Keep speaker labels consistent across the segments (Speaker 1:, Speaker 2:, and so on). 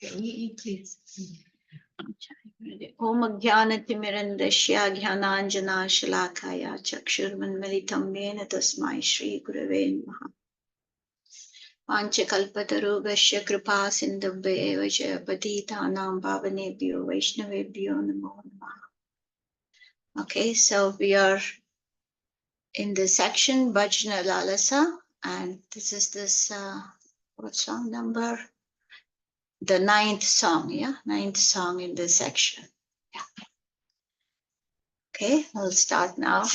Speaker 1: Please. Om Jnanatimirandasya Jnananjana Shalakaya Chakshurmanmalitam Yena Tasmai Shri Gurave Namaha. Panchakalpatarubhasya Kripa Sindhubhya eva ca Patitanam Pavanebhyo Vaishnavebhyo Namo Namaha. Okay, so we are in the section Bhajna Lalasa, and this is this what song number? The 9th song, yeah, 9th song in this section. Yeah. Okay, we'll start now.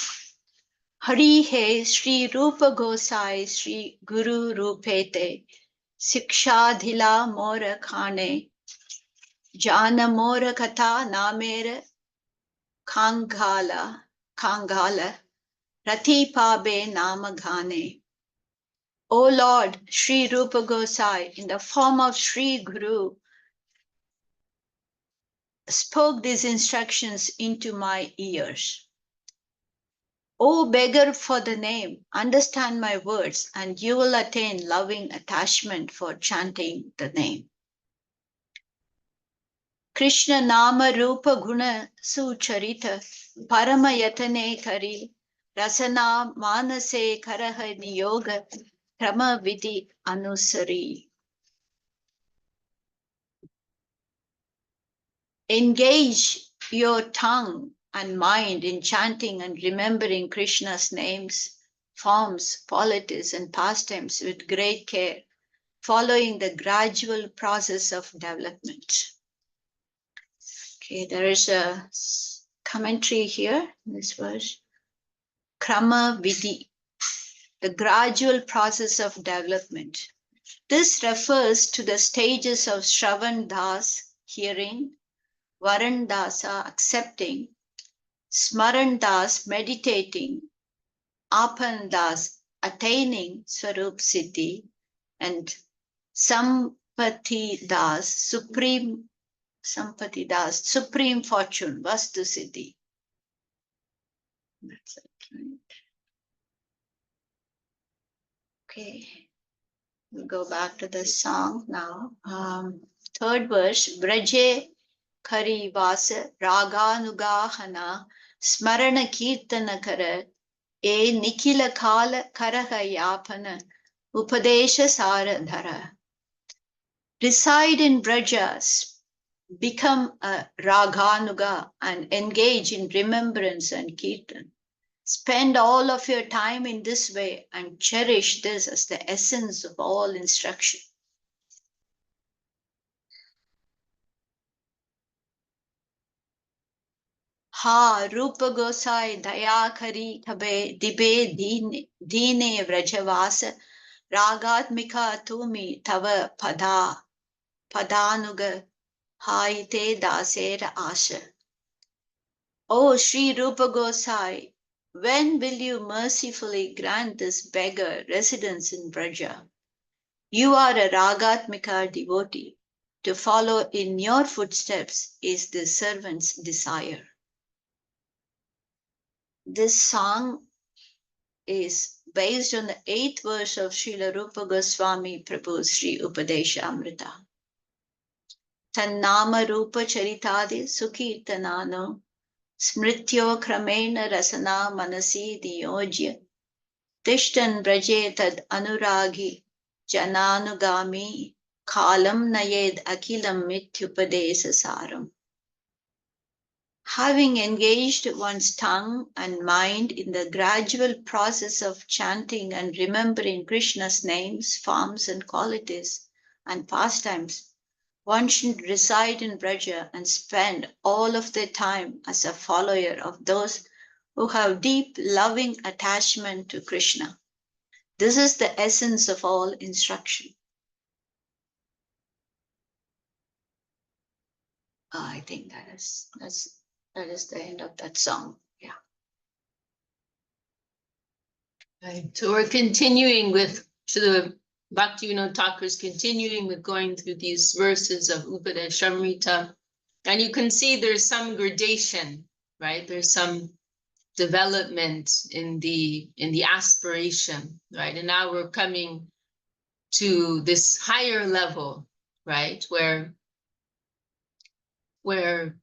Speaker 1: Hari He Sri Rupa Gosai Sri Guru Rupete Siksha Dhila Mora Khane Jana Mora Katha Namera Kangala Rati Pabe Nama Ghane. O Lord, Sri Rupa Gosai, in the form of Sri Guru, spoke these instructions into my ears. O beggar for the name, understand my words, and you will attain loving attachment for chanting the name. Krishna Nama Rupa Guna Sucharita Parama Yatane Kari Rasana Manase Karaha Niyoga Krama Vidhi Anusari. Engage your tongue and mind in chanting and remembering Krishna's names, forms, qualities, and pastimes with great care, following the gradual process of development. Okay, there is a commentary here in this verse. Krama Vidhi, the gradual process of development. This refers to the stages of Shravan Das, hearing, Varan Dasa, accepting, Smaran Das, meditating, Apan Das, attaining Swarup Siddhi, and Sampati Das, supreme fortune, Vastu Siddhi. That's it, right? Okay, we'll go back to the song now. Third verse, Braje Kari Vasa Raganugahana Smarana Kirtana Kara E Nikila Kala Karaha Yapana Upadesha Saradhara. Reside in Brajas, become a Raganuga and engage in remembrance and Kirtan. Spend all of your time in this way and cherish this as the essence of all instruction. Ha Rupa Gosai Daya Kari Kabe Dibe Dine Vrajavasa Ragatmika Tumi Tava Padanuga Haite Dasera Asha. O Sri Rupa Gosai, when will you mercifully grant this beggar residence in Braja? You are a Ragatmika devotee. To follow in your footsteps is the servant's desire. This song is based on the 8th verse of Srila Rupa Goswami Prabhu's Sri Upadesha Amrita. Tannama Rupa Charitadi Sukirtanano Smrityo Kramena Rasana Manasi Diyojya Tishtan Braje Tad Anuragi Jananugami Kalam Nayed Akilam Mityupadesa Saram. Having engaged one's tongue and mind in the gradual process of chanting and remembering Krishna's names, forms, and qualities and pastimes, one should reside in Braja and spend all of their time as a follower of those who have deep, loving attachment to Krishna. This is the essence of all instruction. I think that is the end of that song. Yeah.
Speaker 2: Right. So we're continuing with the Bhaktivinoda Thakur is continuing with going through these verses of Upadeshamrita, and you can see there's some gradation, right? There's some development in the aspiration, right? And now we're coming to this higher level, right? Where where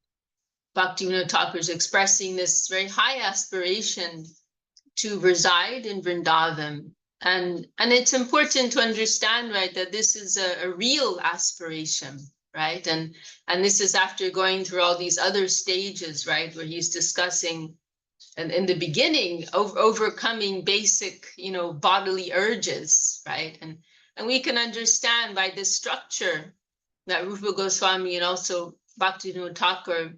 Speaker 2: Bhaktivinoda Thakur is expressing this very high aspiration to reside in Vrindavan. And it's important to understand, right, that this is a real aspiration, right? And this is after going through all these other stages, right, where he's discussing, and in the beginning, overcoming basic, bodily urges, right? And we can understand by this structure that Rupa Goswami and also Bhaktivinoda Thakur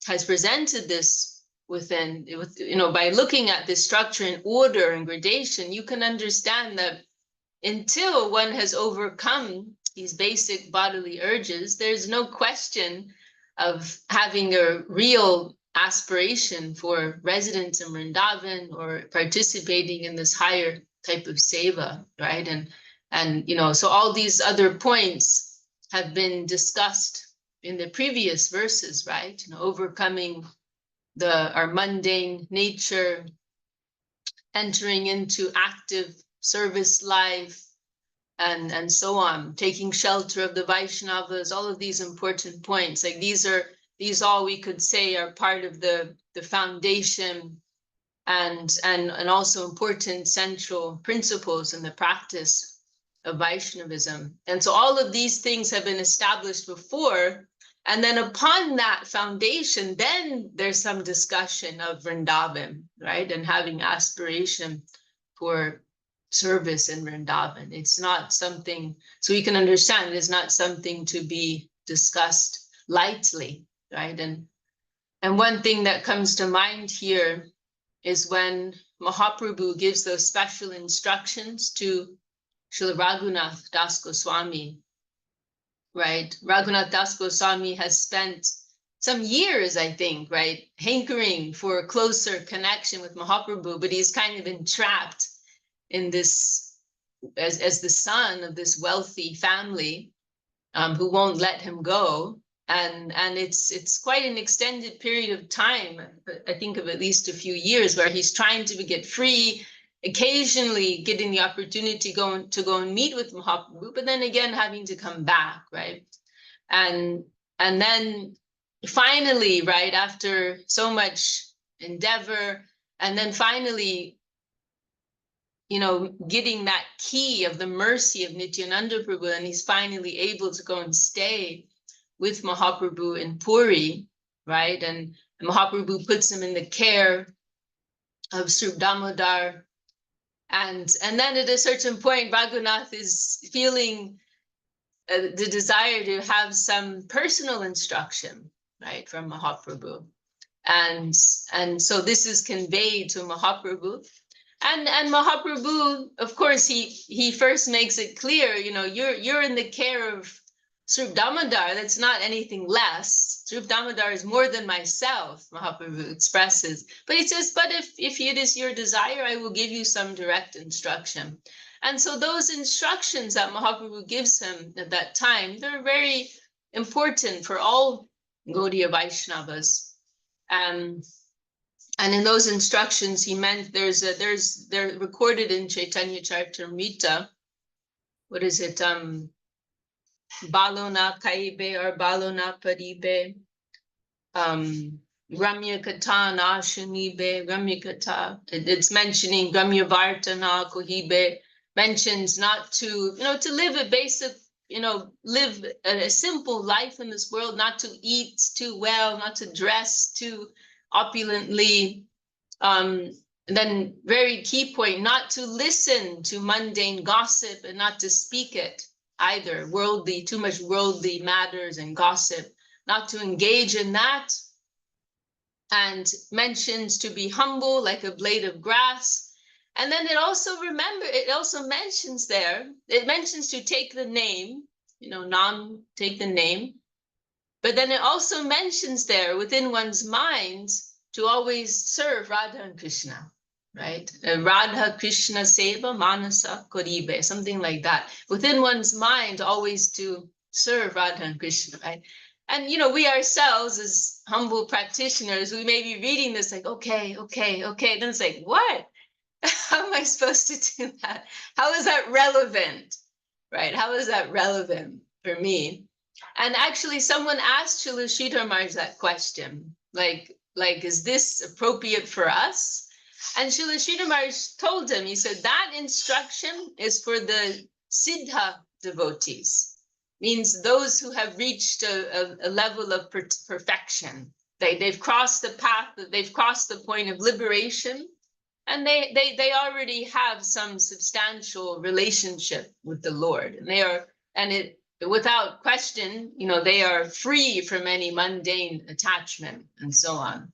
Speaker 2: has presented this by looking at this structure and order and gradation, you can understand that until one has overcome these basic bodily urges, there's no question of having a real aspiration for residence in Vrindavan or participating in this higher type of seva, right? And so all these other points have been discussed in the previous verses, right? Overcoming our mundane nature, entering into active service life, and so on, taking shelter of the Vaishnavas, all of these important points. Like these all we could say are part of the foundation and also important central principles in the practice of Vaishnavism. And so all of these things have been established before. And then upon that foundation, then there's some discussion of Vrindavan, right? And having aspiration for service in Vrindavan. It's not something, so we can understand, it is not something to be discussed lightly, right? And one thing that comes to mind here is when Mahaprabhu gives those special instructions to Srila Raghunath Das Goswami, right? Raghunath Das Goswami has spent some years, I think, right, hankering for a closer connection with Mahaprabhu, but he's kind of entrapped in this, as the son of this wealthy family who won't let him go. And it's quite an extended period of time, I think of at least a few years, where he's trying to get free, occasionally getting the opportunity to go and meet with Mahaprabhu, but then again having to come back, right? And then finally, right, after so much endeavor, and then finally, getting that key of the mercy of Nityananda Prabhu, and he's finally able to go and stay with Mahaprabhu in Puri, right? And Mahaprabhu puts him in the care of Sri Damodar. And then at a certain point, Raghunath is feeling the desire to have some personal instruction, right, from Mahaprabhu. And so this is conveyed to Mahaprabhu. And Mahaprabhu, of course, he first makes it clear, you're in the care of Sri Damodar. That's not anything less. Sri Damodar is more than myself, Mahaprabhu expresses. But he says, but if it is your desire, I will give you some direct instruction. And so those instructions that Mahaprabhu gives him at that time, they're very important for all Gaudiya Vaishnavas. And in those instructions, he meant they're recorded in Chaitanya Charitamrita. What is it? Balona Kaibe or Balona Paribe. Ramya Kata Nashunibe, Ramya Kata. It's mentioning Ramya Vartana Kohibe, mentions not to, to live a basic, live a simple life in this world, not to eat too well, not to dress too opulently. Then very key point, not to listen to mundane gossip and not to speak it either, too much worldly matters and gossip, not to engage in that. And mentions to be humble like a blade of grass. And then it also mentions to take the name, Nam, take the name. But then it also mentions there within one's mind to always serve Radha and Krishna, right? Radha Krishna Seva Manasa Koribe, something like that. Within one's mind, always to serve Radha and Krishna, right? And, we ourselves as humble practitioners, we may be reading this like, okay. Then it's like, what? How am I supposed to do that? How is that relevant, right? How is that relevant for me? And actually, someone asked Srila Sridhar Maharaj that question, like, is this appropriate for us? And Srila Sridhar Maharaj told him, he said, that instruction is for the Siddha devotees, means those who have reached a level of perfection. They've crossed the path, they've crossed the point of liberation, and they already have some substantial relationship with the Lord. And they are, and it, without question, they are free from any mundane attachment and so on,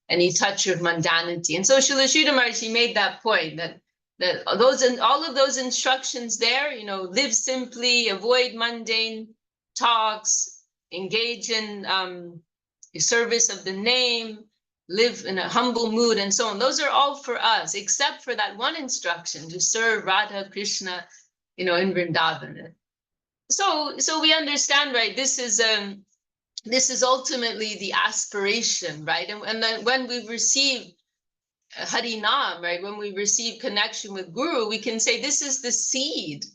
Speaker 2: any touch of mundanity. And so Srila Sridhar Maharaj, he made that point that those and all of those instructions there, live simply, avoid mundane talks, engage in service of the name, live in a humble mood, and so on. Those are all for us, except for that one instruction to serve Radha Krishna, in Vrindavan. So we understand, right? This is ultimately the aspiration, right? And then when we receive Harinam, right? When we receive connection with Guru, we can say this is the seed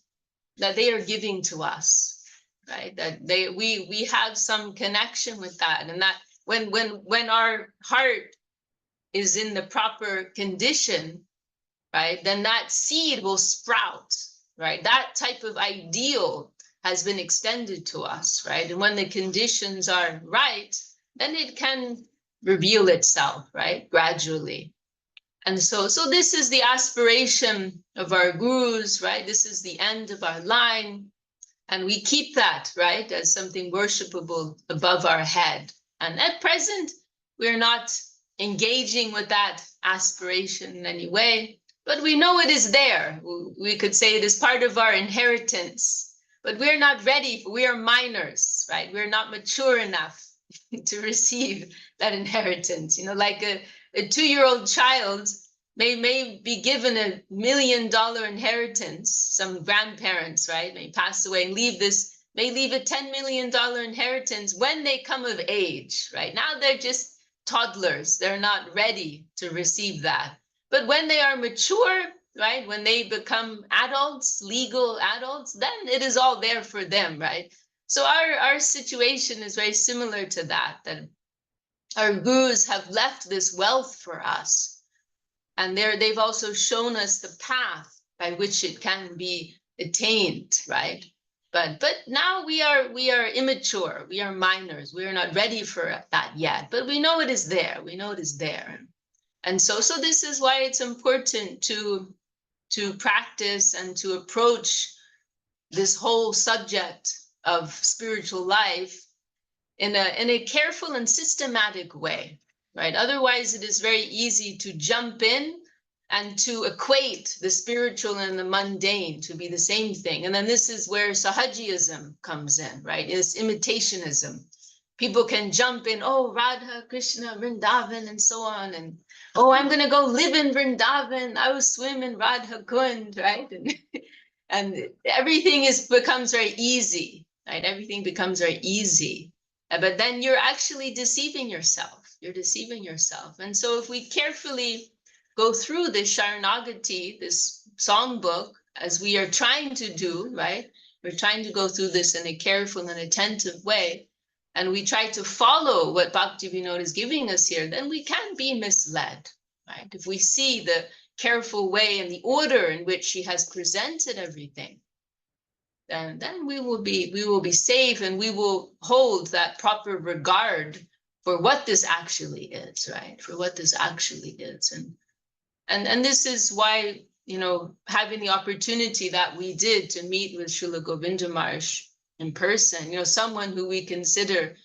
Speaker 2: that they are giving to us, right? That we have some connection with that, and that when our heart is in the proper condition, right, then that seed will sprout, right? That type of ideal has been extended to us, right? And when the conditions are right, then it can reveal itself, right, gradually. And so this is the aspiration of our gurus, right? This is the end of our line. And we keep that, right, as something worshipable above our head. And at present, we're not engaging with that aspiration in any way, but we know it is there. We could say it is part of our inheritance, but we're not ready. We are minors, right? We're not mature enough to receive that inheritance. Like a 2-year-old child may be given $1 million inheritance. Some grandparents, right, may pass away and may leave a $10 million inheritance when they come of age, right? Now they're just toddlers. They're not ready to receive that. But when they are mature, right, when they become adults, legal adults, then it is all there for them, right? So our situation is very similar to that our gurus have left this wealth for us. And they've also shown us the path by which it can be attained, right? But now we are immature, we are minors, we are not ready for that yet, but we know it is there, we know it is there. And so this is why it's important to practice and to approach this whole subject of spiritual life in a careful and systematic way, right? Otherwise, it is very easy to jump in and to equate the spiritual and the mundane to be the same thing. And then this is where Sahajiism comes in, right? It's imitationism. People can jump in, oh, Radha, Krishna, Vrindavan, and so on. And, oh, I'm going to go live in Vrindavan. I will swim in Radha Kund, right? And everything becomes very easy, right? Everything becomes very easy. But then you're actually deceiving yourself. You're deceiving yourself. And so if we carefully go through this Śaraṇāgati, this songbook, as we are trying to do, right? We're trying to go through this in a careful and attentive way, and we try to follow what Bhaktivinoda is giving us here, then we can be misled, right? If we see the careful way and the order in which she has presented everything, then we will be safe, and we will hold that proper regard for what this actually is, right? For what this actually is. And this is why, having the opportunity that we did to meet with Srila Govinda Maharaj in person, someone who we consider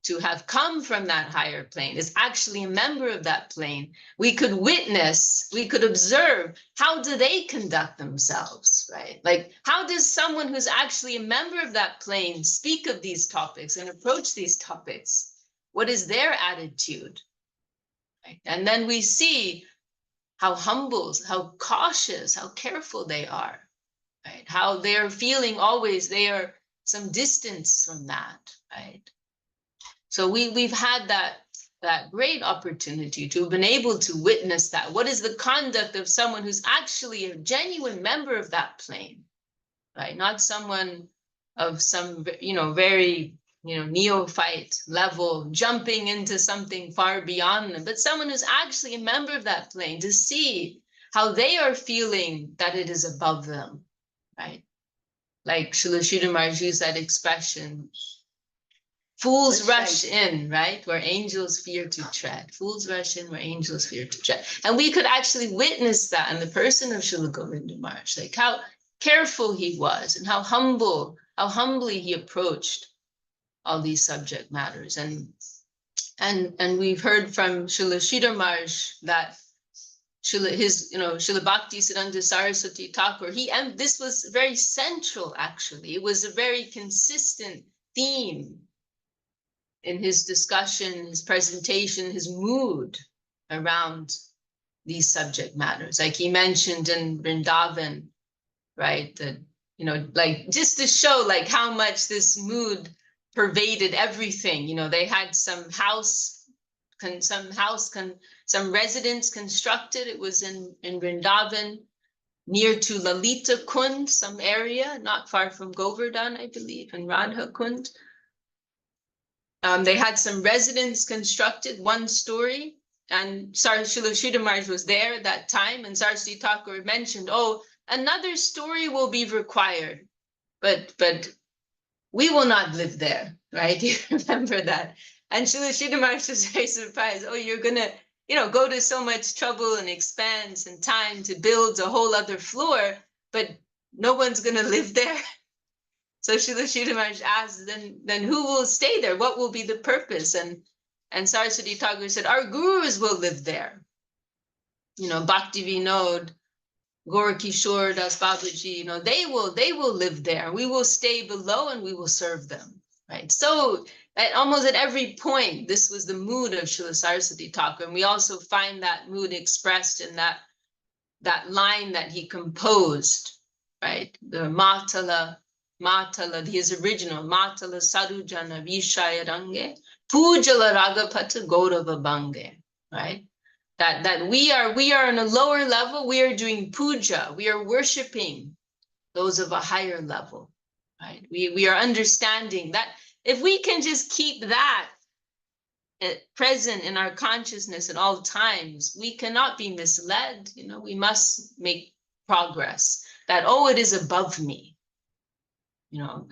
Speaker 2: to have come from that higher plane is actually a member of that plane. We could witness, we could observe, how do they conduct themselves, right? Like, how does someone who's actually a member of that plane speak of these topics and approach these topics? What is their attitude? Right? And then we see how humble, how cautious, how careful they are, right? How they're feeling always, they are some distance from that, right? So we've had that great opportunity to have been able to witness that. What is the conduct of someone who's actually a genuine member of that plane, right? Not someone some, very, neophyte level, jumping into something far beyond them, but someone who's actually a member of that plane, to see how they are feeling that it is above them, right? Like Srila Sridhar Maharaj used that expression, fools
Speaker 1: That's
Speaker 2: rush
Speaker 1: right.
Speaker 2: in, right? Where angels fear to tread. Fools rush in where angels fear to tread. And we could actually witness that in the person of Srila Govinda Maharaj, like how careful he was and how humbly he approached all these subject matters. And we've heard from Srila Sridhar Maharaj that Srila Bhakti Siddhanta Saraswati Thakur, and this was very central, actually. It was a very consistent theme in his discussion, his presentation, his mood around these subject matters. Like he mentioned in Vrindavan, right? That, like just to show like how much this mood pervaded everything. They had some residence constructed. It was in Vrindavan, near to Lalita Kund, some area, not far from Govardhan, I believe, and Radha Kund. They had some residence constructed, 1 story, and Srila Sridhar Maharaj was there at that time, and Saraswati Thakur mentioned, oh, another story will be required, but we will not live there, right? You remember that? And Srila Sridhar Maharaj was very surprised. Oh, you're gonna, go to so much trouble and expense and time to build a whole other floor, but no one's gonna live there. So Srila Sridhar Maharaj asked, then who will stay there? What will be the purpose? And Saraswati Thakur said, our gurus will live there. Bhakti Vinod, Gorakishore Das Babaji, they will live there. We will stay below and we will serve them, right? So almost at every point, this was the mood of Srila Saraswati Thakur. And we also find that mood expressed in that line that he composed, right? The Matala, his original, Matala Sarujana Vishaya Range, Pujala Ragapata Gaurava Bange, right? That we are on a lower level, we are doing puja, we are worshiping those of a higher level, right? We are understanding that if we can just keep that present in our consciousness at all times, we cannot be misled. We must make progress that, oh, it is above me.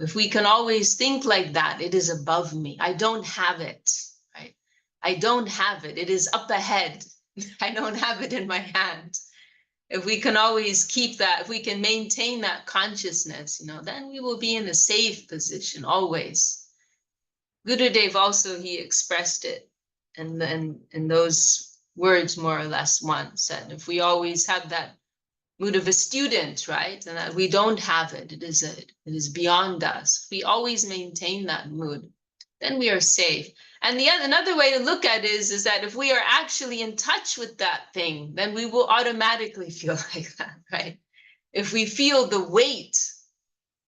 Speaker 2: If we can always think like that, it is above me. I don't have it, right? I don't have it. It is up ahead. I don't have it in my hand. If we can always keep that, if we can maintain that consciousness, then we will be in a safe position always. Gurudev also, he expressed it in those words more or less once, that if we always have that mood of a student, right, and that we don't have it, it is beyond us. If we always maintain that mood, then we are safe. And another way to look at it is that if we are actually in touch with that thing, then we will automatically feel like that, right? If we feel the weight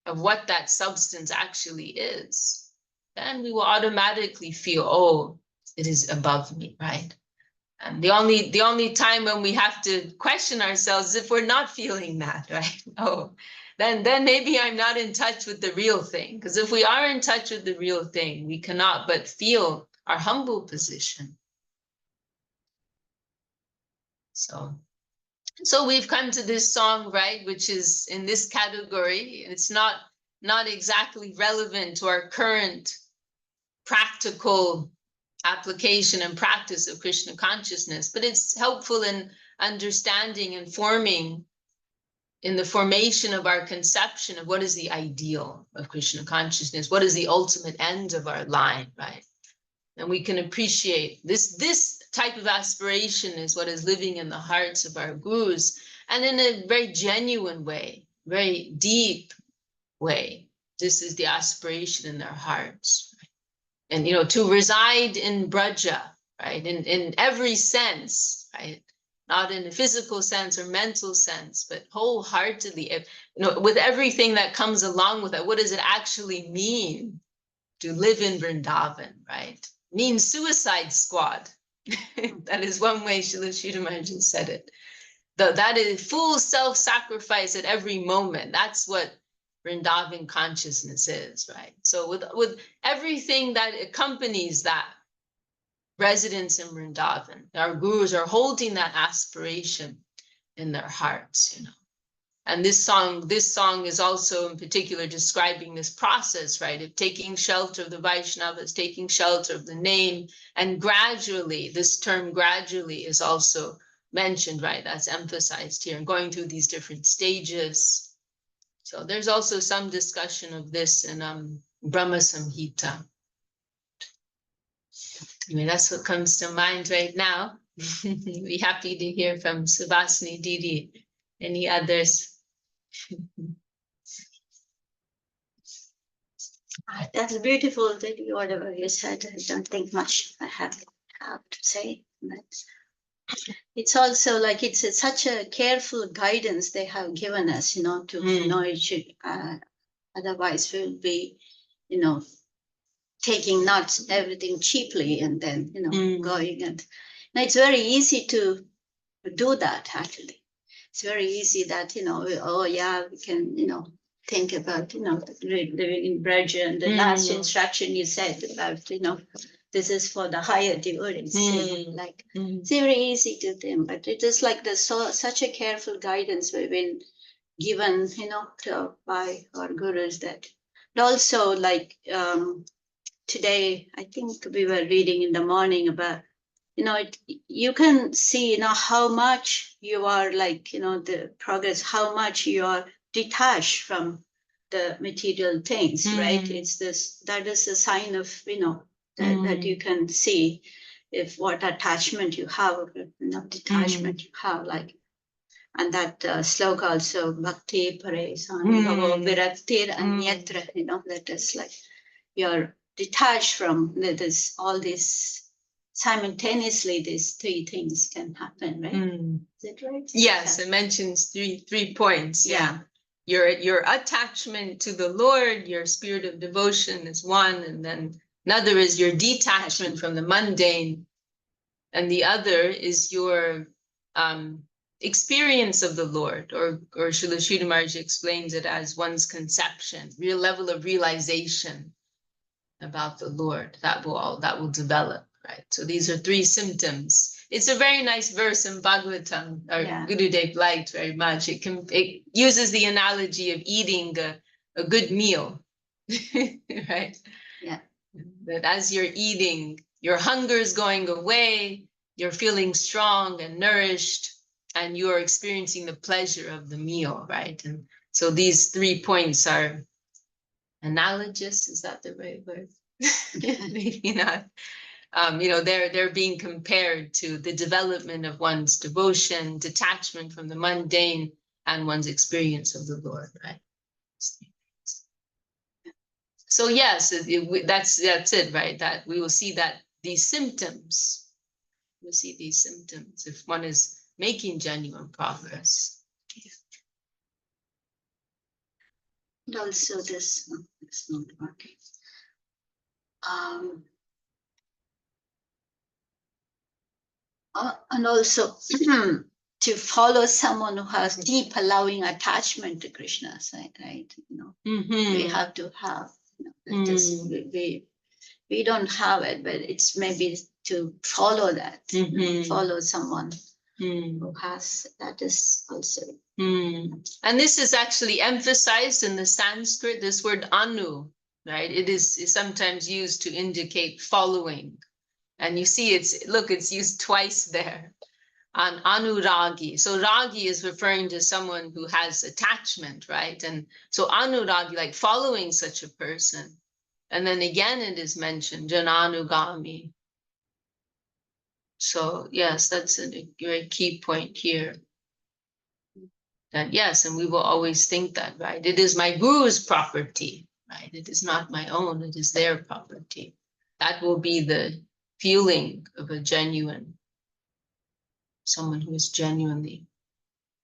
Speaker 2: of what that substance actually is, then we will automatically feel, oh, it is above me, right? And the only time when we have to question ourselves is if we're not feeling that, right? Oh, then maybe I'm not in touch with the real thing. Because if we are in touch with the real thing, we cannot but feel our humble position. So we've come to this song, right, which is in this category. It's not exactly relevant to our current practical application and practice of Krishna consciousness, but it's helpful in understanding and forming in the formation of our conception of what is the ideal of Krishna consciousness, what is the ultimate end of our line, right? And we can appreciate this type of aspiration is what is living in the hearts of our gurus, and in a very genuine way, very deep way. This is the aspiration in their hearts. And, to reside in Braja, right, in every sense, right, not in a physical sense or mental sense, but wholeheartedly, with everything that comes along with it. What does it actually mean to live in Vrindavan, right? It means suicide squad. That is one way Srila Sridhar Maharaj said it. That is full self-sacrifice at every moment. That's what Vrindavan consciousness is, right? So with everything that accompanies that, residence in Vrindavan, our gurus are holding that aspiration in their hearts, you know. And this song is also in particular describing this process, right, of taking shelter of the Vaishnavas, taking shelter of the name, and gradually, this term gradually is also mentioned, right, that's emphasized here, and going through these different stages. So there's also some discussion of this in Brahma Samhita. Anyway, that's what comes to mind right now. Be happy to hear from Subhasini Didi. Any others?
Speaker 1: That's beautiful, Didi, whatever you said. I don't think much I have to say. But it's also like it's such a careful guidance they have given us, you know, to know it should, otherwise we'll be, you know, taking not everything cheaply and then, you know, going. And now it's very easy to do that, actually. It's very easy that, you know, oh yeah, we can, you know, think about, you know, living in Braja, and the last instruction you said about, you know, this is for the higher devotees. Like it's very easy to think, but it is like there's such a careful guidance we've been given, you know, by our gurus. That, but also like today, I think we were reading in the morning about, you know, you can see, you know, how much you are like, you know, the progress, how much you are detached from the material things, right? It's this, that is a sign of, you know, that you can see if what attachment you have, you know, detachment you have, like, and that sloka also, bhakti pares anubhavo viraktir anyatra, you know, that is like you're detached from this, all this simultaneously, these three things can happen, right? Is it right?
Speaker 2: Yes, it mentions three points. Yeah. Your attachment to the Lord, your spirit of devotion is one, and then another is your detachment from the mundane, and the other is your experience of the Lord, or Srila Sridhar Maharaj explains it as one's conception, real level of realization about the Lord that will develop, right? So these are three symptoms. It's a very nice verse in Bhagavatam, our Gurudev liked very much. It uses the analogy of eating a good meal, right?
Speaker 1: Yeah.
Speaker 2: That as you're eating, your hunger is going away, you're feeling strong and nourished, and you're experiencing the pleasure of the meal, right? And so these 3 points are analogous, is that the right word? Maybe not. You know, they're being compared to the development of one's devotion, detachment from the mundane, and one's experience of the Lord, right? So yes, that's it, right? That we will see that these symptoms, we'll see these symptoms if one is making genuine progress.
Speaker 1: And also this, it's not working. And also to follow someone who has deep, allowing attachment to Krishna, right? You know, we have to have, you know, we don't have it, but it's maybe to follow that, follow someone who has, that is also.
Speaker 2: And this is actually emphasized in the Sanskrit, this word anu, right? It is sometimes used to indicate following. And you see it's used twice there on anuragi. So ragi is referring to someone who has attachment, right? And so anuragi, like following such a person. And then again, it is mentioned, jananugami. So yes, that's a very key point here. That yes, and we will always think that, right? It is my guru's property, right? It is not my own, it is their property. That will be the feeling of a genuine, someone who is genuinely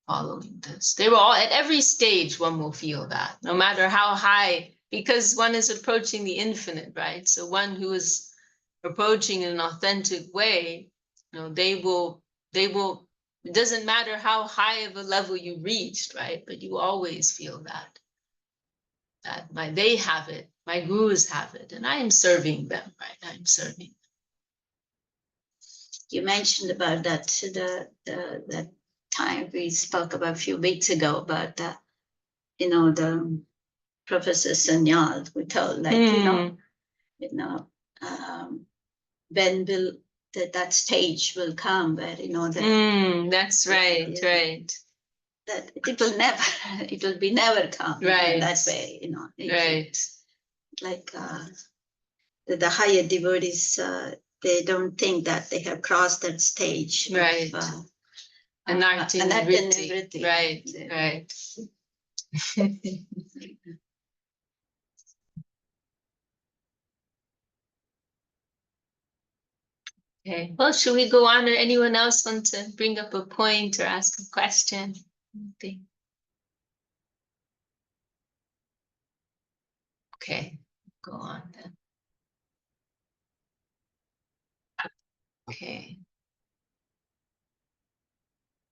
Speaker 2: following this. They will all, at every stage, one will feel that, no matter how high, because one is approaching the infinite, right? So one who is approaching in an authentic way, you know, they will, it doesn't matter how high of a level you reached, right? But you always feel that. that they have it, my gurus have it, and I am serving them, right? I'm serving.
Speaker 1: You mentioned about that that time we spoke about a few weeks ago about the Professor Sanyal who told when will that stage will come where
Speaker 2: that's right, right.
Speaker 1: That it will be never come,
Speaker 2: right?
Speaker 1: That way,
Speaker 2: right.
Speaker 1: Like the higher devotees, they don't think that they have crossed that stage,
Speaker 2: right?
Speaker 1: Anartha-nivritti.
Speaker 2: Right, right. Okay. Well, should we go on, or anyone else want to bring up a point or ask a question? Okay, go on then. Okay.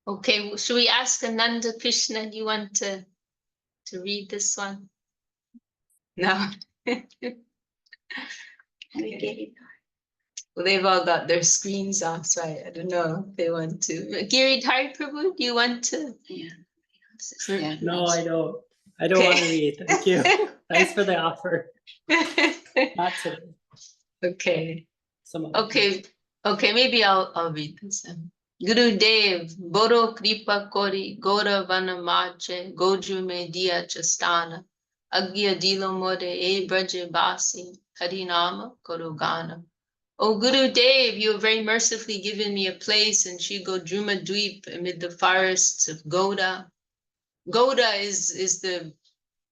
Speaker 2: Okay, well, should we ask Ananda Krishna? Do you want to read this one? No. Okay. Well, they've all got their screens off, so I don't know if they want to. Giridhar Prabhu, do you want to?
Speaker 3: Yeah. No, I don't. I don't want to read. Thank you. Thanks for the offer. Not today.
Speaker 2: Okay.
Speaker 3: Okay.
Speaker 2: Okay, maybe I'll read this. Guru Dev, Boro Kripa Kori, Gora Vanamache, Goju Me Dia Chastana, Agya Dilo More E Braje Basi, Harinama Korugana. O Guru Dev, you have very mercifully given me a place in Sri Godruma Dweep amid the forests of Goda. Goda is the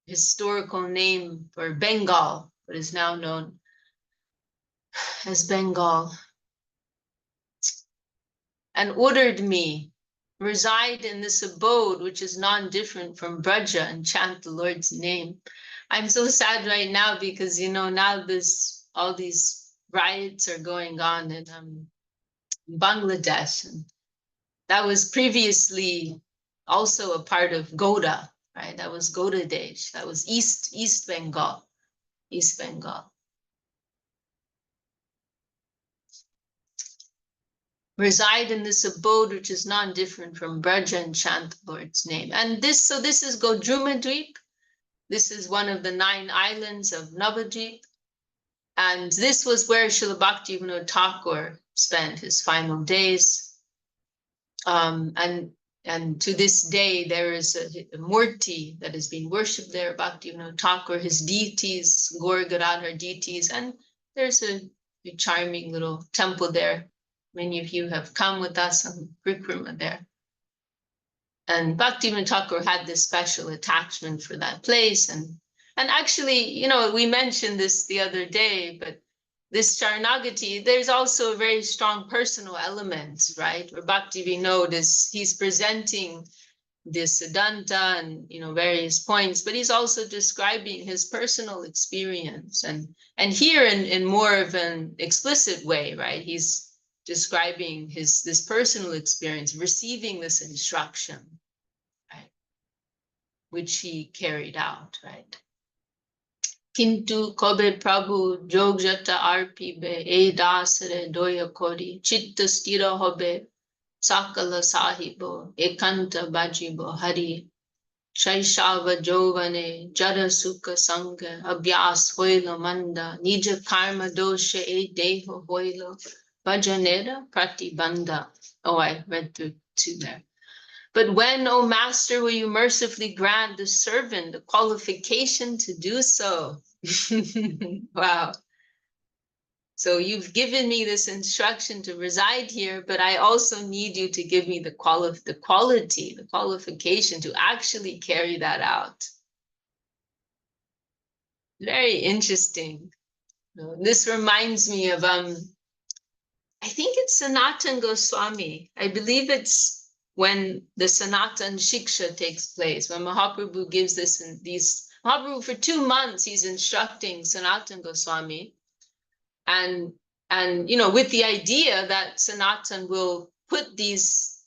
Speaker 2: historical name for Bengal, but is now known as Bengal. And ordered me reside in this abode, which is non-different from Braja, and chant the Lord's name. I'm so sad right now because, now all these riots are going on in Bangladesh. And that was previously also a part of Goda, right? That was Goda Desh. That was East Bengal. East Bengal. Reside in this abode which is non-different from Braja, and chant the Lord's name. And this is Godruma Dweep. This is one of the 9 islands of Navadvip. And this was where Srila Bhaktivinoda Thakur spent his final days. And to this day, there is a murti that is being worshipped there, Bhaktivinoda Thakur, his deities, Gaur Gadadhar deities, and there's a charming little temple there. Many of you have come with us on Prikrama there. And Bhaktivinoda Thakur had this special attachment for that place. And actually, we mentioned this the other day, but this Śaraṇāgati, there's also a very strong personal element, right? Where Bhaktivinoda he's presenting this Siddhanta and, various points, but he's also describing his personal experience. And here in more of an explicit way, right? He's describing this personal experience, receiving this instruction, right? Which he carried out, right? Kintu kobe prabhu jogjata arpibe e dasare doya kori chitta stira hobe sakala sahibo ekanta bajibo hari shaishava jovane jara sukha sangha abhyas hoilo manda nija karma dosha e deho hoilo Bhajanera Pratibandha. Oh, I read through 2 there. But when, O Master, will you mercifully grant the servant the qualification to do so? Wow. So you've given me this instruction to reside here, but I also need you to give me the qualification to actually carry that out. Very interesting. This reminds me of I think it's Sanatana Goswami. I believe it's when the Sanatana Shiksha takes place, when Mahaprabhu gives Mahaprabhu for 2 months, he's instructing Sanatana Goswami. And with the idea that Sanatana will put these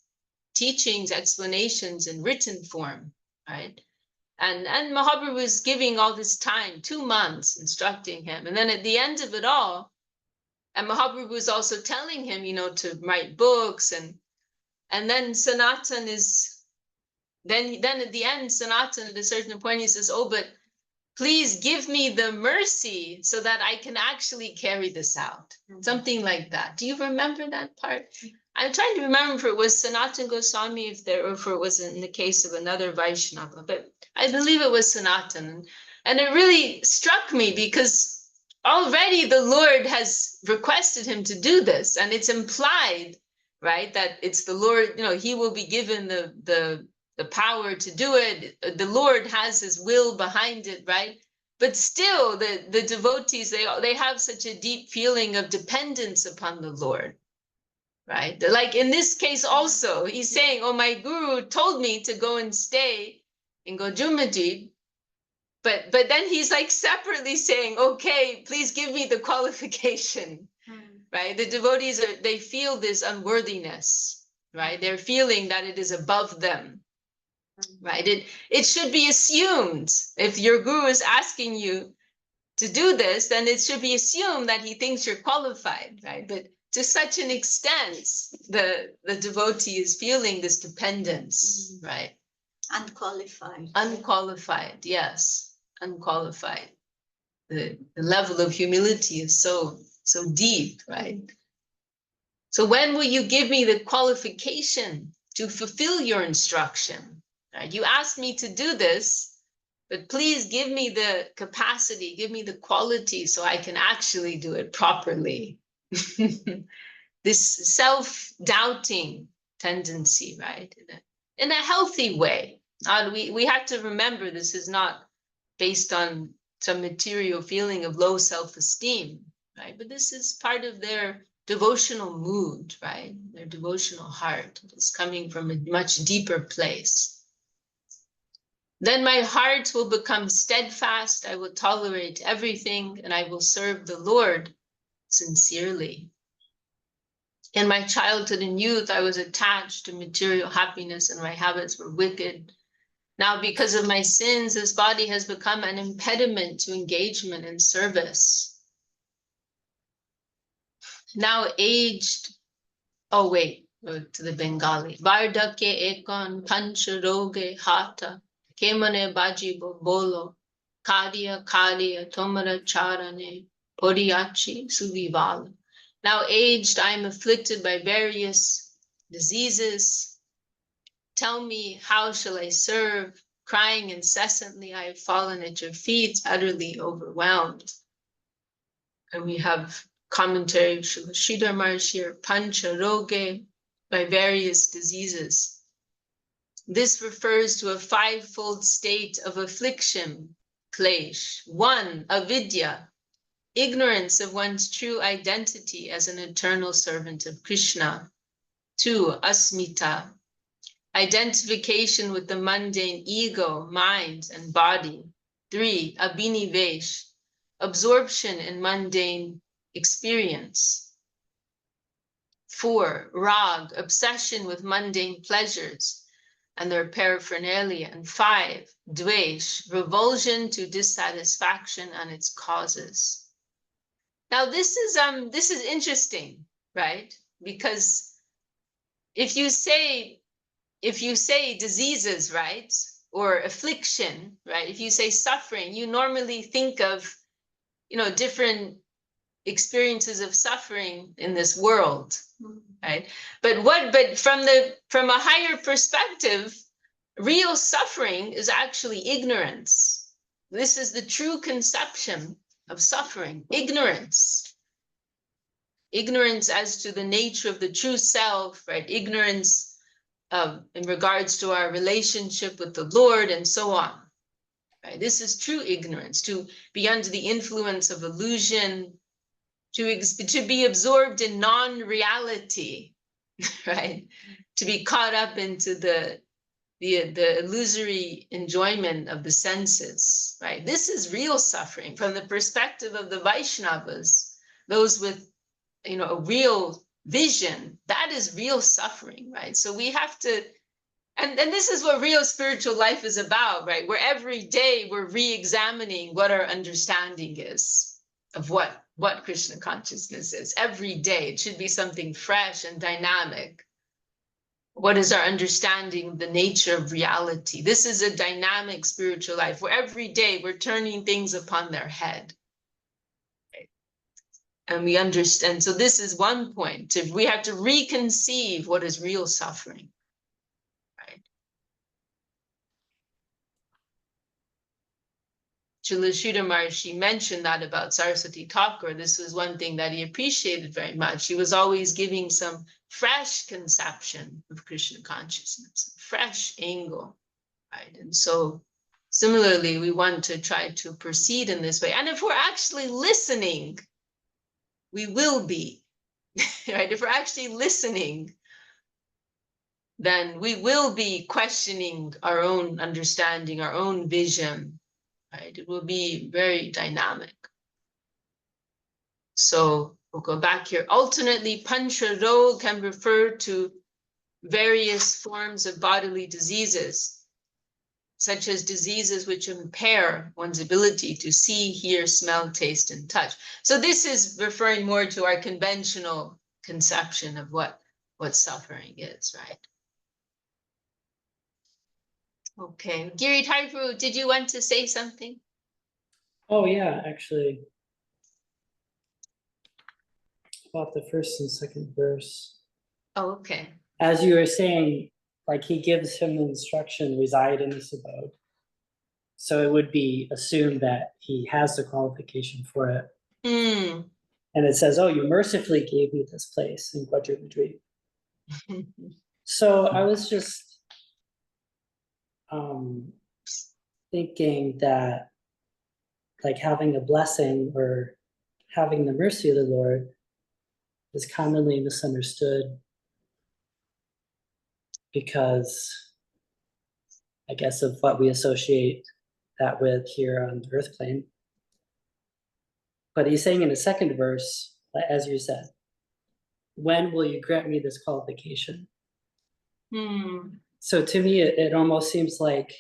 Speaker 2: teachings, explanations in written form, right? And Mahaprabhu was giving all this time, 2 months, instructing him. And then at the end of it all, and Mahaprabhu was also telling him, to write books. And then Sanatan is, then at the end, Sanatan at a certain point, he says, oh, but please give me the mercy so that I can actually carry this out. Something like that. Do you remember that part? I'm trying to remember if it was Sanatan Goswami, or if it was in the case of another Vaishnava, but I believe it was Sanatan. And it really struck me because already the Lord has requested him to do this, and it's implied, right, that it's the Lord, he will be given the power to do it. The Lord has his will behind it, right? But still, the devotees, they have such a deep feeling of dependence upon the Lord, right? Like in this case also, he's saying, oh, my guru told me to go and stay in Gojumadi, but then he's like separately saying, okay, please give me the qualification, right? The devotees, they feel this unworthiness, right? They're feeling that it is above them, right? It should be assumed, if your guru is asking you to do this, then it should be assumed that he thinks you're qualified, right? But to such an extent, the devotee is feeling this dependence, right?
Speaker 1: Unqualified.
Speaker 2: Unqualified, yes, unqualified. The level of humility is so deep, right? So when will you give me the qualification to fulfill your instruction? Right? You asked me to do this, but please give me the capacity, give me the quality so I can actually do it properly. This self-doubting tendency, right? In a healthy way. We have to remember this is not based on some material feeling of low self-esteem, right? But this is part of their devotional mood, right? Their devotional heart is coming from a much deeper place. Then my heart will become steadfast, I will tolerate everything, and I will serve the Lord sincerely. In my childhood and youth, I was attached to material happiness and my habits were wicked. Now, because of my sins, this body has become an impediment to engagement and service. Now aged, oh wait, to the Bengali. Vardhake ekon pancha roge hata. Kemane baji bolo, Karya tomara charane, poriachi suvivala. Now aged, I am afflicted by various diseases. Tell me, how shall I serve? Crying incessantly, I have fallen at your feet, utterly overwhelmed. And we have commentary, Sridhar Maharaj here, pancha roge, by various diseases. This refers to a fivefold state of affliction, klesh. 1, avidya, ignorance of one's true identity as an eternal servant of Krishna. 2, asmita, identification with the mundane ego, mind, and body. 3, abhinivesh, absorption in mundane experience. 4, rag, obsession with mundane pleasures and their paraphernalia. And 5, dvesh, revulsion to dissatisfaction and its causes. Now this is interesting, right? Because if you say diseases, right, or affliction, right, if you say suffering, you normally think of, different experiences of suffering in this world, right? But from a higher perspective, real suffering is actually ignorance. This is the true conception of suffering, ignorance. Ignorance as to the nature of the true self, right? Ignorance in regards to our relationship with the Lord and so on. Right? This is true ignorance, to be under the influence of illusion, to be absorbed in non-reality, right? To be caught up into the illusory enjoyment of the senses, right? This is real suffering from the perspective of the Vaishnavas, those with, a real vision. That is real suffering, right? So we have to And this is what real spiritual life is about, right? Where every day we're re-examining what our understanding is of what Krishna consciousness is. Every day it should be something fresh and dynamic. What is our understanding of the nature of reality? This is a dynamic spiritual life where every day we're turning things upon their head. Right? And we understand. So this is one point. We have to reconceive what is real suffering. Right? Srila Sridhar Maharshi mentioned that about Saraswati Thakur. This was one thing that he appreciated very much. He was always giving some fresh conception of Krishna consciousness, fresh angle, right? And so similarly, we want to try to proceed in this way. And if we're actually listening, we will be, right? If we're actually listening, then we will be questioning our own understanding, our own vision, right? It will be very dynamic. So we'll go back here. Alternately, pancha rog can refer to various forms of bodily diseases, such as diseases which impair one's ability to see, hear, smell, taste, and touch. So this is referring more to our conventional conception of what suffering is, right? Okay, Giri Thakur, did you want to say something?
Speaker 3: Oh yeah, actually, about the first and second verse.
Speaker 2: Oh, okay.
Speaker 3: As you were saying, like he gives him the instruction, reside in this abode. So it would be assumed that he has the qualification for it.
Speaker 2: Mm.
Speaker 3: And it says, oh, you mercifully gave me this place in Quadrimadri. So I was just thinking that like having a blessing or having the mercy of the Lord is commonly misunderstood because I guess of what we associate that with here on the earth plane. But he's saying in the second verse, as you said, when will you grant me this qualification? So to me, it almost seems like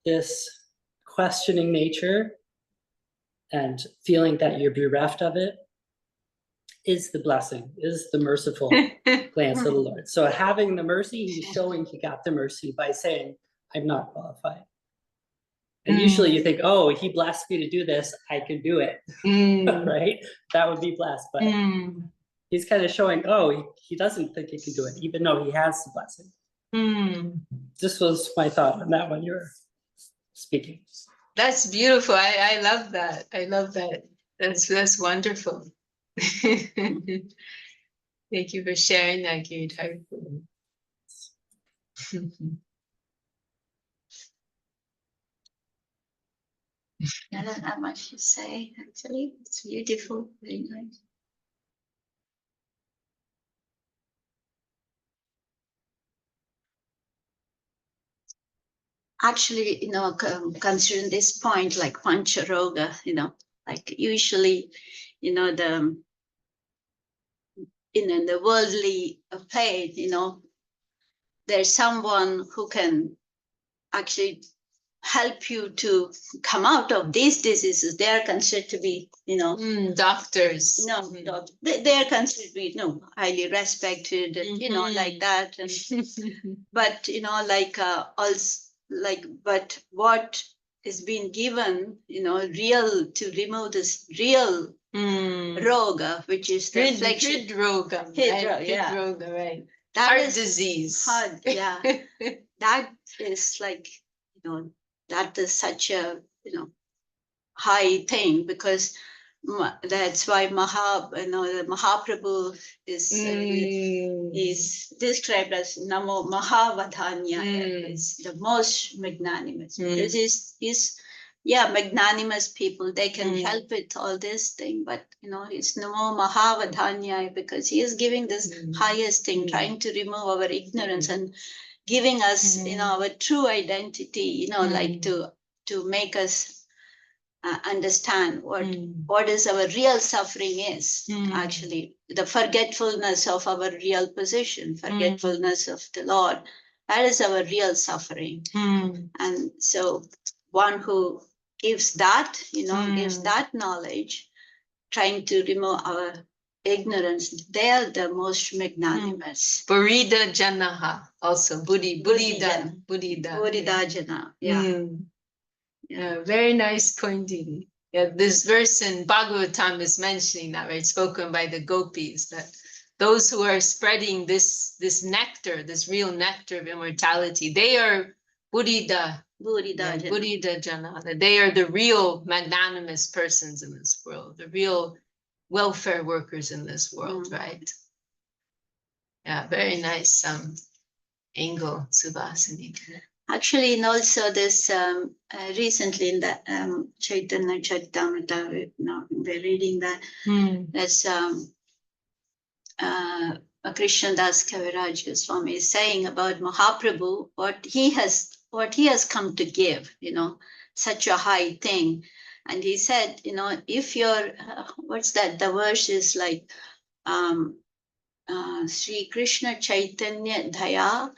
Speaker 3: this questioning nature and feeling that you're bereft of it is the blessing, is the merciful glance of the Lord. So having the mercy, he's showing he got the mercy by saying, I'm not qualified. And usually you think, oh, he blessed me to do this, I can do it, right? That would be blessed, but he's kind of showing, oh, he doesn't think he can do it, even though he has the blessing. This was my thought on that when you were speaking.
Speaker 2: That's beautiful. I love that. I love that. That's wonderful. Thank you for sharing that, Giri Thakur.
Speaker 1: I don't have much to say, actually. It's beautiful, very nice. Actually, considering this point, like pancharoga, like usually, in the worldly plane, there's someone who can actually help you to come out of these diseases. They are considered to be,
Speaker 2: doctors.
Speaker 1: No, they are considered to be, highly respected, like that. And, but, but what is being given, real to remove this real roga, which is the affliction.
Speaker 2: Hridroga. Hridroga, right.
Speaker 1: That
Speaker 2: Heart
Speaker 1: is
Speaker 2: disease.
Speaker 1: Heart, yeah. That is like, that is such a, high thing, because that's why the Mahaprabhu is described as Namo Mahavadhanya, is the most magnanimous. This is magnanimous people, they can help with all this thing, but it's Namo Mahavadhanya, because he is giving this highest thing, trying to remove our ignorance and giving us our true identity, like to make us understand what is our real suffering is, actually the forgetfulness of our real position, forgetfulness of the Lord, That is our real suffering. And so one who gives that, gives that knowledge, trying to remove our ignorance, they are the most magnanimous.
Speaker 2: Burida Janaha, also Buddhida.
Speaker 1: Bodhidharma, yeah.
Speaker 2: Yeah, very nice pointing. Yeah, this verse in Bhagavatam is mentioning that, right? Spoken by the gopis, that those who are spreading this nectar, this real nectar of immortality, they are Buddhida Jana. That they are the real magnanimous persons in this world, the real welfare workers in this world, right? Yeah, very nice angle, Subhasini.
Speaker 1: Actually, and also this recently in the Chaitanya Charitamrita, we're reading that. That's Krishnadas Kaviraj Goswami is saying about Mahaprabhu, what he has come to give, such a high thing. And he said, if you're, what's that? The verse is like, Sri Krishna Chaitanya Dhaya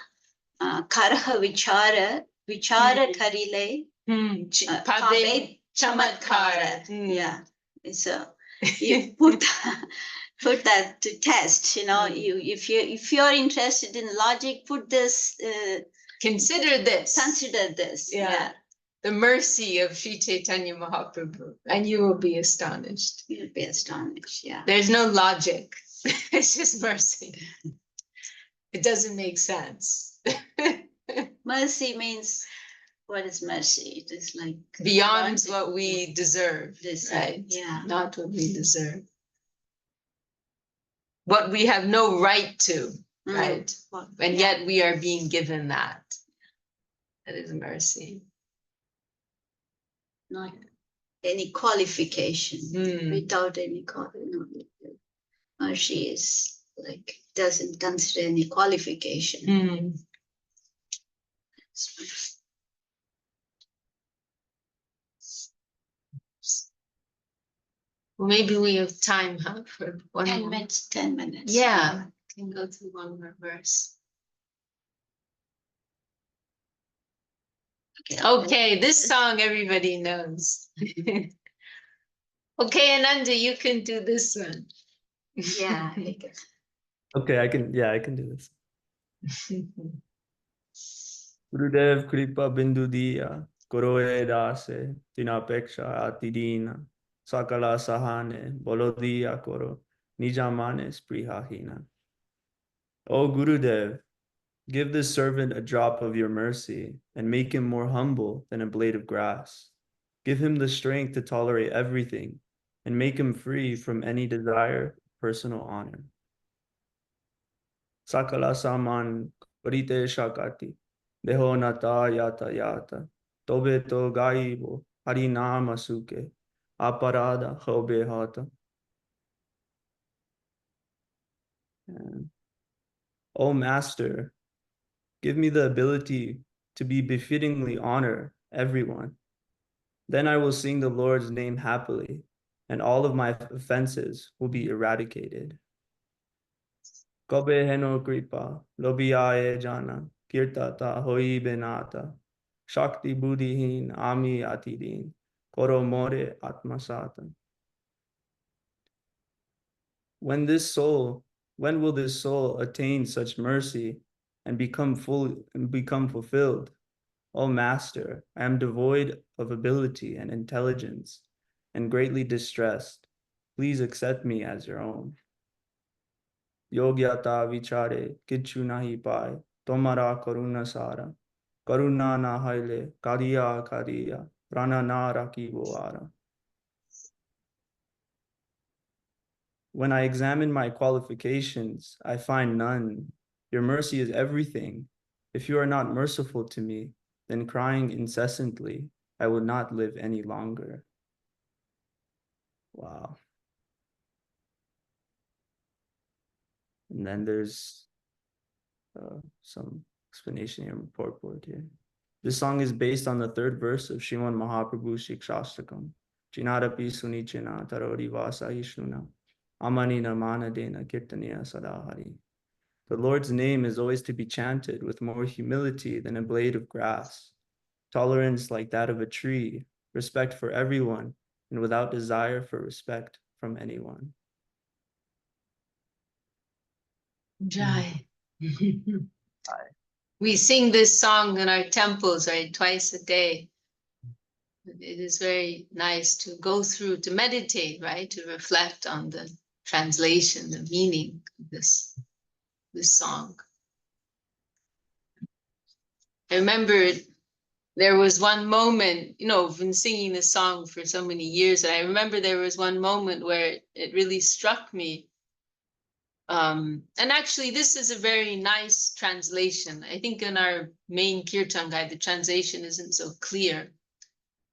Speaker 1: Karaha Vichara Karile Pabe Chamatkara. Yeah. So you put that to test, if you're interested in logic, put this
Speaker 2: consider this.
Speaker 1: Yeah.
Speaker 2: The mercy of Sri Chaitanya Mahaprabhu, and you will be astonished.
Speaker 1: You'll be astonished, yeah.
Speaker 2: There's no logic. It's just mercy. It doesn't make sense.
Speaker 1: Mercy means, what is mercy? It is like
Speaker 2: beyond what we deserve, right?
Speaker 1: Yeah.
Speaker 2: Not what we deserve. What we have no right to, right? And yet we are being given that. That is mercy.
Speaker 1: Not any qualification, without any qualification. Mercy is like, doesn't consider any qualification.
Speaker 2: Well, maybe we have time, for
Speaker 1: 10 minutes. 10 minutes.
Speaker 2: Yeah, can go through one more verse. Okay, this song everybody knows. Okay, Ananda, you can do this one.
Speaker 1: Yeah.
Speaker 4: Okay, I can do this. Gurudev Kripa Bindu Diya Koroe Dase Tinapeksha Atidina Sakala Sahane Bolodiya Koro Nijamane Sprihahina. O Gurudev, give this servant a drop of your mercy and make him more humble than a blade of grass. Give him the strength to tolerate everything and make him free from any desire of personal honor. Sakala Saman Korite Shakati Deho Nata Yata Yata Tobe To Gaibo Harinama Suke Aparada Hobe Hata. O Master, give me the ability to be befittingly honor everyone. Then I will sing the Lord's name happily, and all of my offenses will be eradicated. Kobe heno kripa, lobiaye jana, kirtata hoi benata, shakti buddhihin ami atidin, koro more atmasata. When will this soul attain such mercy and become fulfilled? O Master, I am devoid of ability and intelligence and greatly distressed. Please accept me as your own. Yogyata vichare kichu nahi pai, tomara karuna sara, karuna na haile, kariya, prana na rakibo ara. When I examine my qualifications, I find none. Your mercy is everything. If you are not merciful to me, then crying incessantly, I will not live any longer. Wow. And then there's some explanation in purport here. This song is based on the third verse of Srimad Mahaprabhu Shikshastakam. Chinarapi sunichena tarori vasa ishnuna. Amani namana dena kirtaniya sadahari. The Lord's name is always to be chanted with more humility than a blade of grass, tolerance like that of a tree, respect for everyone, and without desire for respect from anyone.
Speaker 2: Jai. We sing this song in our temples, right, twice a day. It is very nice to go through, to meditate, right, to reflect on the translation, the meaning of this song. I remember there was one moment, you know, I've been singing this song for so many years, and I remember there was one moment where it really struck me. And actually, this is a very nice translation. I think in our main Kirtan guide, the translation isn't so clear.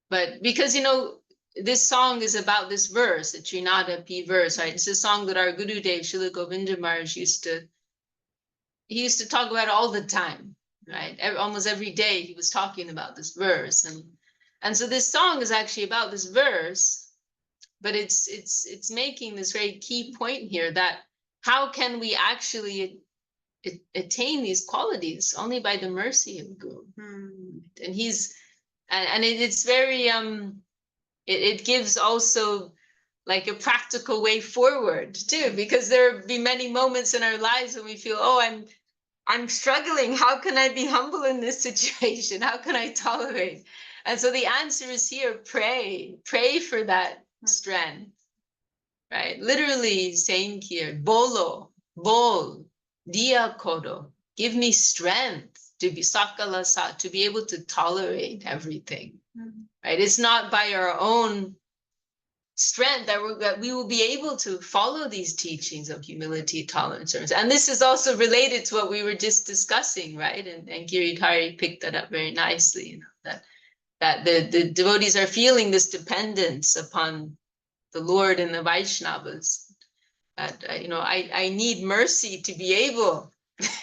Speaker 2: But because, you know, this song is about this verse, the Śaraṇāgati verse, right? It's a song that our Gurudev, Srila Govinda Maharaj, used to talk about all the time, right? Almost every day he was talking about this verse. And so this song is actually about this verse, but it's making this very key point here that how can we actually attain these qualities? Only by the mercy of Guru. And it's very it gives also like a practical way forward too, because there'll be many moments in our lives when we feel, oh, I'm struggling. How can I be humble in this situation? How can I tolerate? And so the answer is here: pray for that strength, right? Literally saying here, bolo, bol, dia kodo, give me strength to be sakala sa, to be able to tolerate everything, right? It's not by our own strength that we will be able to follow these teachings of humility, tolerance, and this is also related to what we were just discussing, right? And Giridhari picked that up very nicely, you know, that the devotees are feeling this dependence upon the Lord and the Vaishnavas. That you know, I need mercy to be able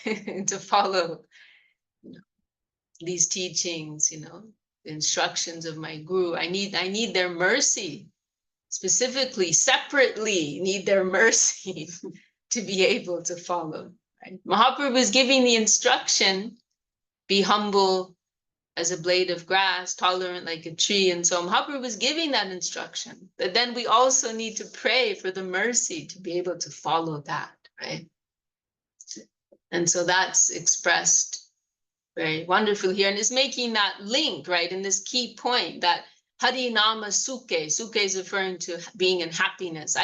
Speaker 2: to follow, you know, these teachings, you know, the instructions of my Guru. I need their mercy. Specifically, separately, need their mercy to be able to follow. Right? Mahaprabhu is giving the instruction, be humble as a blade of grass, tolerant like a tree. And so Mahaprabhu is giving that instruction. But then we also need to pray for the mercy to be able to follow that, right? And so that's expressed very wonderfully here, and is making that link, right, in this key point that Harinama Sukhe is referring to being in happiness.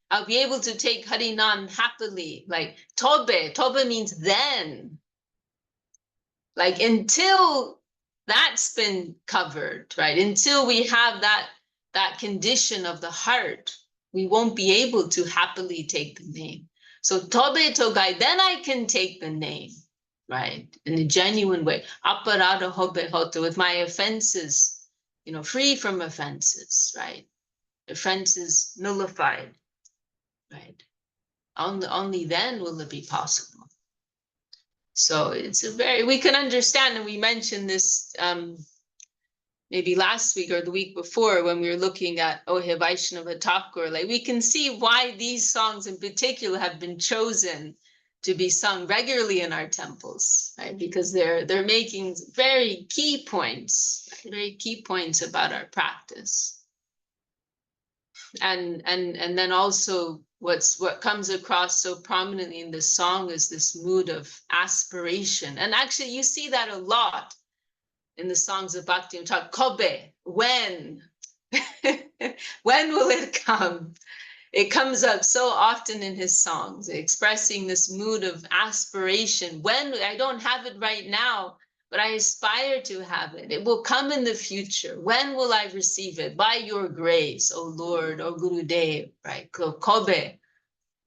Speaker 2: I'll be able to take Harinam happily, like Tobe means then. Like until that's been covered, right? Until we have that condition of the heart, we won't be able to happily take the name. So Tobe Togai, then I can take the name, right? In a genuine way. Aparada Hobe Hoto, with my offenses, you know, free from offenses, right? Offenses nullified, right? Only then will it be possible. So it's we can understand, and we mentioned this maybe last week or the week before when we were looking at Ohe Vaishnava Thakur, like we can see why these songs in particular have been chosen to be sung regularly in our temples, right? Because they're making very key points, very key points about our practice. And then also what comes across so prominently in this song is this mood of aspiration. And actually you see that a lot in the songs of Bhakti and talk, Kobe, when? When will it come? It comes up so often in his songs, expressing this mood of aspiration. When? I don't have it right now, but I aspire to have it. It will come in the future. When will I receive it? By your grace, O Lord, O Gurudev, right? Kobe,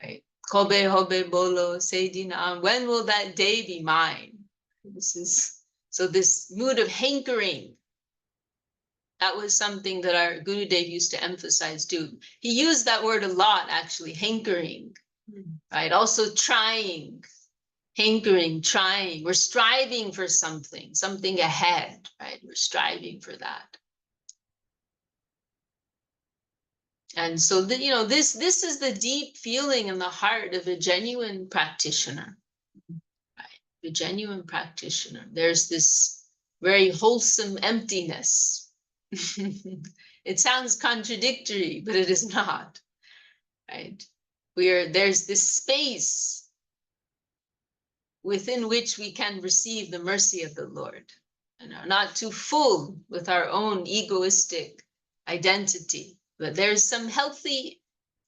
Speaker 2: right? Kobe, hobe, bolo, seidina. When will that day be mine? So this mood of hankering, that was something that our Gurudev used to emphasize too. He used that word a lot, actually, hankering, right? Also trying, hankering, trying. We're striving for something ahead, right? We're striving for that. And so, you know, this is the deep feeling in the heart of a genuine practitioner. a genuine practitioner. There's this very wholesome emptiness. It sounds contradictory, but it is not, right? There's this space within which we can receive the mercy of the Lord, and are not too full with our own egoistic identity, but there's some healthy,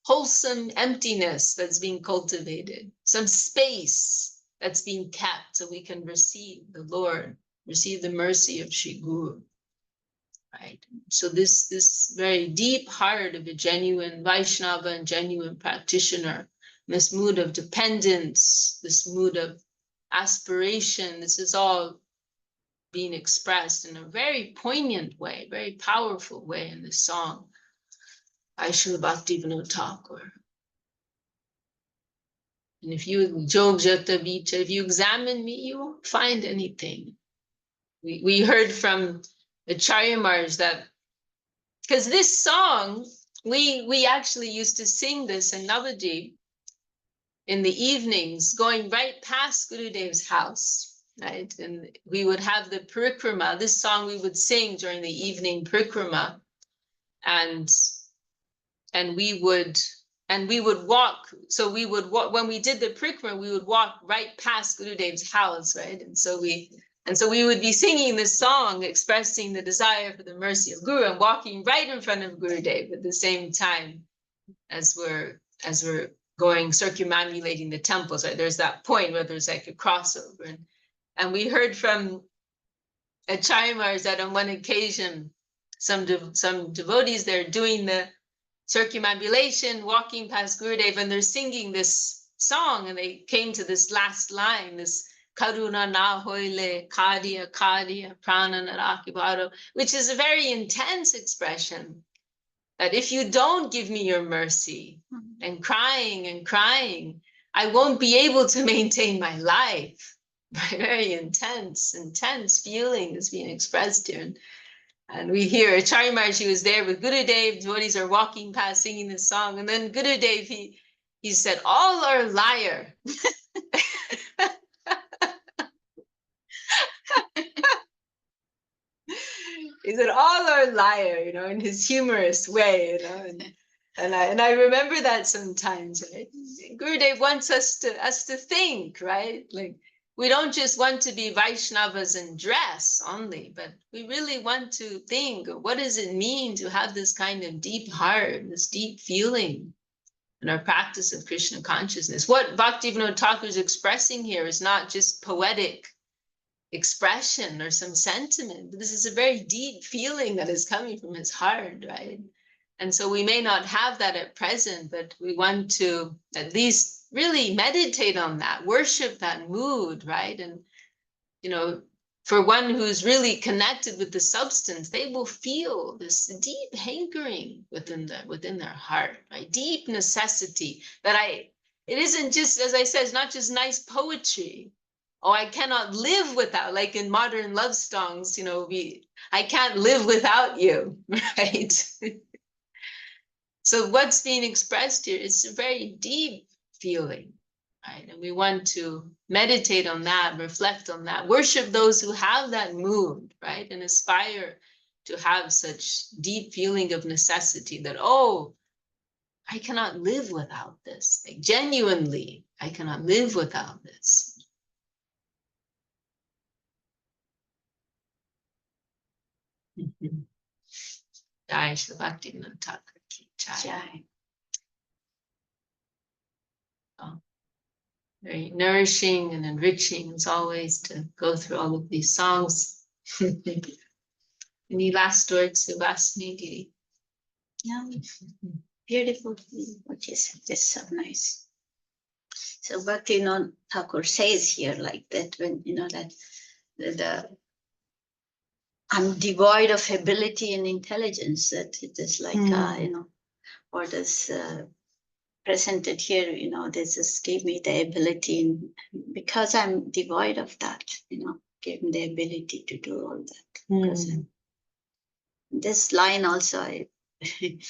Speaker 2: wholesome emptiness that's being cultivated, some space that's being kept so we can receive the Lord, receive the mercy of Shri Guru, right? So this very deep heart of a genuine Vaishnava and genuine practitioner, this mood of dependence, this mood of aspiration, this is all being expressed in a very poignant way, very powerful way in this song by Srila Bhaktivinoda Thakur. And if you if you examine me, you won't find anything. We heard from Acharya Maharaj that, because this song, we actually used to sing this in Navadvip in the evenings, going right past Gurudev's house, right? And we would have the parikrama. This song we would sing during the evening parikrama, and we would walk. So we would walk, when we did the parikrama, we would walk right past Gurudev's house, right? And so we would be singing this song, expressing the desire for the mercy of Guru, and walking right in front of Gurudev at the same time as we're going circumambulating the temples, right? There's that point where there's like a crossover. And we heard from Acharya Maharaj that on one occasion, some devotees, they're doing the circumambulation, walking past Gurudev, and they're singing this song, and they came to this last line, this Karuna na hoile kadiya kadiya prana narakibaro, which is a very intense expression. That if you don't give me your mercy, and crying, I won't be able to maintain my life. Very intense feeling is being expressed here. And we hear Acharya Maharaj, he was there with Gurudev, devotees are walking past singing this song. And then Gurudev, he said, all are liar. He said, all are liar, in his humorous way, And I remember that sometimes, right? Gurudev wants us to think, right? Like, we don't just want to be Vaishnavas in dress only, but we really want to think, what does it mean to have this kind of deep heart, this deep feeling in our practice of Krishna consciousness? What Bhaktivinoda Thakur is expressing here is not just poetic expression or some sentiment, but this is a very deep feeling that is coming from his heart, right? And so we may not have that at present, but we want to at least really meditate on that, worship that mood, right? And, for one who's really connected with the substance, they will feel this deep hankering within their heart, right? Deep necessity it isn't just, as I said, it's not just nice poetry. Oh, I cannot live without, like in modern love songs, I can't live without you, right? So what's being expressed here is a very deep feeling, right? And we want to meditate on that, reflect on that, worship those who have that mood, right? And aspire to have such deep feeling of necessity that, oh, I cannot live without this. Like, genuinely, I cannot live without this. Jai Srila Bhaktivinoda Thakur ki jai. Oh, very nourishing and enriching as always to go through all of these songs. Any last words, Subhasini Giri?
Speaker 1: Yeah, beautiful what you said. It's so nice. So Bhaktivinoda Thakur says here like that, when that I'm devoid of ability and intelligence, that it is like what is presented here, they just gave me the ability, and because I'm devoid of that, gave me the ability to do all that. Because this line also, it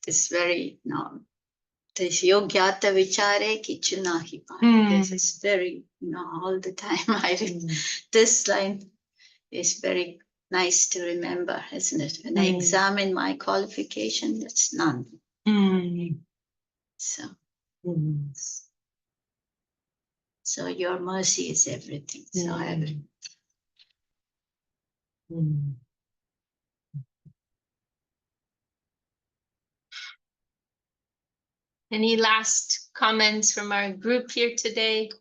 Speaker 1: is very, this yogyata vichare kichu nahi paye. This is very, all the time I read this line is very nice to remember, isn't it? When I examine my qualification, that's none. So, so your mercy is everything. So
Speaker 2: Any last comments from our group here today?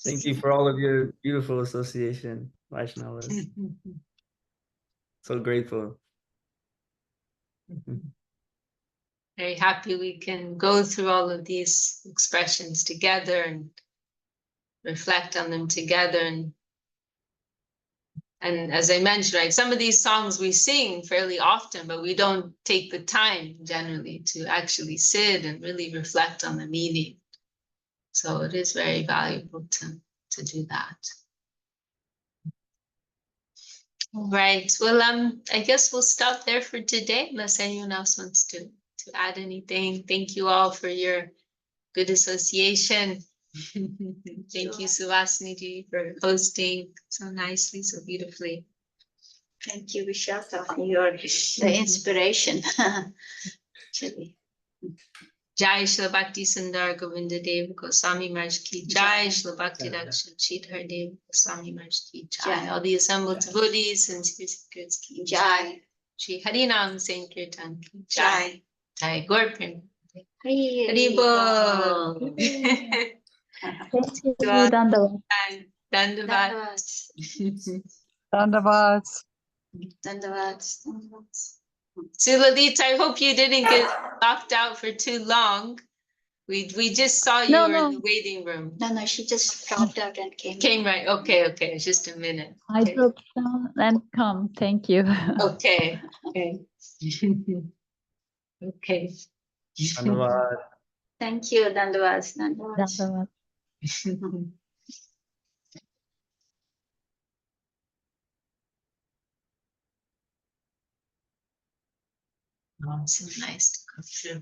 Speaker 4: Thank you for all of your beautiful association, Vaishnavas. So grateful.
Speaker 2: Very happy we can go through all of these expressions together and reflect on them together. And as I mentioned, right, some of these songs we sing fairly often, but we don't take the time generally to actually sit and really reflect on the meaning. So it is very valuable to do that. All right. Well, I guess we'll stop there for today, unless anyone else wants to add anything. Thank you all for your good association. Thank you, Suhasini, for hosting so nicely, so beautifully.
Speaker 1: thank you, Vishaka, for your the inspiration. Actually.
Speaker 2: Jai Shri Bhakti Sundar Govinda Dev Goswami Maharaj ki Jai, Shri Bhakti Raksha Shridhar Dev Goswami Maharaj ki Jai, all the assembled devotees and speakers ki Jai, Shri Harinam Sankirtan ki Jai, Jai Gaur Prem. Haribol.
Speaker 5: Thank you, Dandavat.
Speaker 2: Dandavat.
Speaker 5: Dandavat.
Speaker 2: Suladita, I hope you didn't get locked out for too long. We just saw you
Speaker 5: No,
Speaker 2: were
Speaker 5: no.
Speaker 2: in the waiting room.
Speaker 1: No, she just dropped out and came.
Speaker 2: Came right. Okay. Just a minute.
Speaker 5: I
Speaker 2: Okay.
Speaker 5: took down and come. Thank you.
Speaker 2: Okay. Okay.
Speaker 4: Dhanyavad.
Speaker 1: Thank you, Dandavas.
Speaker 5: Dandavat.
Speaker 2: So nice to come through.